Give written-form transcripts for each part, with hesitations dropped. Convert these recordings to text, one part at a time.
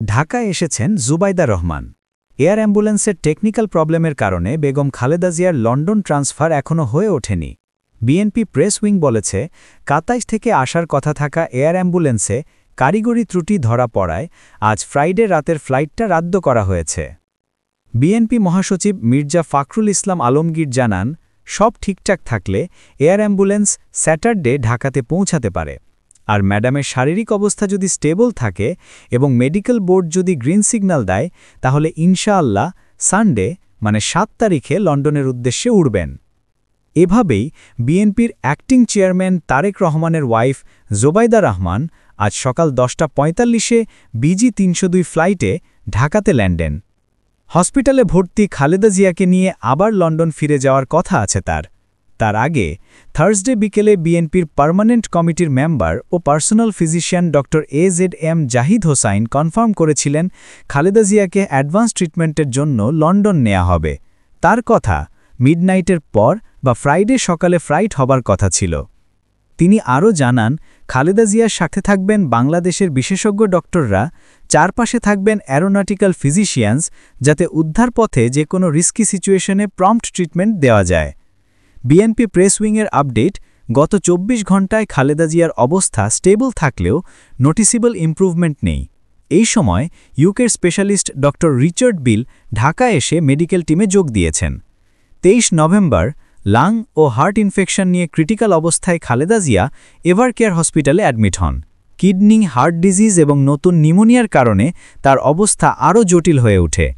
ঢাকায় এসেছেন জুবাইদা রহমান। এয়ার অ্যাম্বুলেন্সের টেকনিক্যাল প্রবলেমের কারণে বেগম খালেদা জিয়ার লন্ডন ট্রান্সফার এখনও হয়ে ওঠেনি। বিএনপি প্রেস উইং বলেছে, কাতাইশ থেকে আসার কথা থাকা এয়ার অ্যাম্বুলেন্সে কারিগরি ত্রুটি ধরা পড়ায় আজ ফ্রাইডে রাতের ফ্লাইটটা রাদ্দ করা হয়েছে। বিএনপি মহাসচিব মির্জা ফখরুল ইসলাম আলমগীর জানান, সব ঠিকঠাক থাকলে এয়ার অ্যাম্বুলেন্স স্যাটারডে ঢাকাতে পৌঁছাতে পারে। আর ম্যাডামের শারীরিক অবস্থা যদি স্টেবল থাকে এবং মেডিকেল বোর্ড যদি গ্রিন সিগন্যাল দেয়, তাহলে ইনশাআল্লাহ সানডে মানে ৭ তারিখে লন্ডনের উদ্দেশ্যে উড়বেন। এভাবেই বিএনপির অ্যাক্টিং চেয়ারম্যান তারেক রহমানের ওয়াইফ জোবাইদা রহমান আজ সকাল 10:45-এ বিজি ৩০২ ফ্লাইটে ঢাকাতে ল্যান্ডেন। হসপিটালে ভর্তি খালেদা জিয়াকে নিয়ে আবার লন্ডন ফিরে যাওয়ার কথা আছে তার আগে থার্সডে বিকেলে বিএনপির পার্মানেন্ট কমিটির মেম্বার ও পার্সোনাল ফিজিশিয়ান ড. AZM জাহিদ হোসাইন কনফার্ম করেছিলেন খালেদা জিয়াকে অ্যাডভান্স ট্রিটমেন্টের জন্য লন্ডন নেওয়া হবে। তার কথা, মিডনাইটের পর বা ফ্রাইডে সকালে ফ্লাইট হবার কথা ছিল। তিনি আরও জানান, খালেদা জিয়ার সাথে থাকবেন বাংলাদেশের বিশেষজ্ঞ ডক্টররা, চারপাশে থাকবেন অ্যারোনটিক্যাল ফিজিশিয়ানস, যাতে উদ্ধার পথে যে কোনো রিস্কি সিচুয়েশনে প্রম্পট ট্রিটমেন্ট দেওয়া যায়। বিএনপি প্রেস উইংয়ের আপডেট, গত ২৪ ঘণ্টায় খালেদা জিয়ার অবস্থা স্টেবল থাকলেও নোটিসেবল ইমপ্রুভমেন্ট নেই। এই সময় ইউকের স্পেশালিস্ট ড. রিচার্ড বিল ঢাকা এসে মেডিকেল টিমে যোগ দিয়েছেন। ২৩ নভেম্বর লাং ও হার্ট ইনফেকশন নিয়ে ক্রিটিক্যাল অবস্থায় খালেদা জিয়া এভারকেয়ার হসপিটালে অ্যাডমিট হন। কিডনি, হার্ট ডিজিজ এবং নতুন নিউমোনিয়ার কারণে তার অবস্থা আরও জটিল হয়ে ওঠে।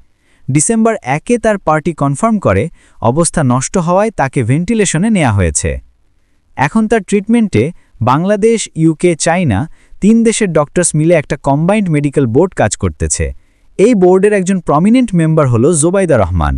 ডিসেম্বর ১-এ তার পার্টি কনফার্ম করে অবস্থা নষ্ট হওয়ায় তাকে ভেন্টিলেশনে নেওয়া হয়েছে। এখন তার ট্রিটমেন্টে বাংলাদেশ, ইউকে, চায়না ৩ দেশের ডক্টরস মিলে একটা কম্বাইন্ড মেডিকেল বোর্ড কাজ করতেছে। এই বোর্ডের একজন প্রমিনেন্ট মেম্বার হল জোবাইদা রহমান।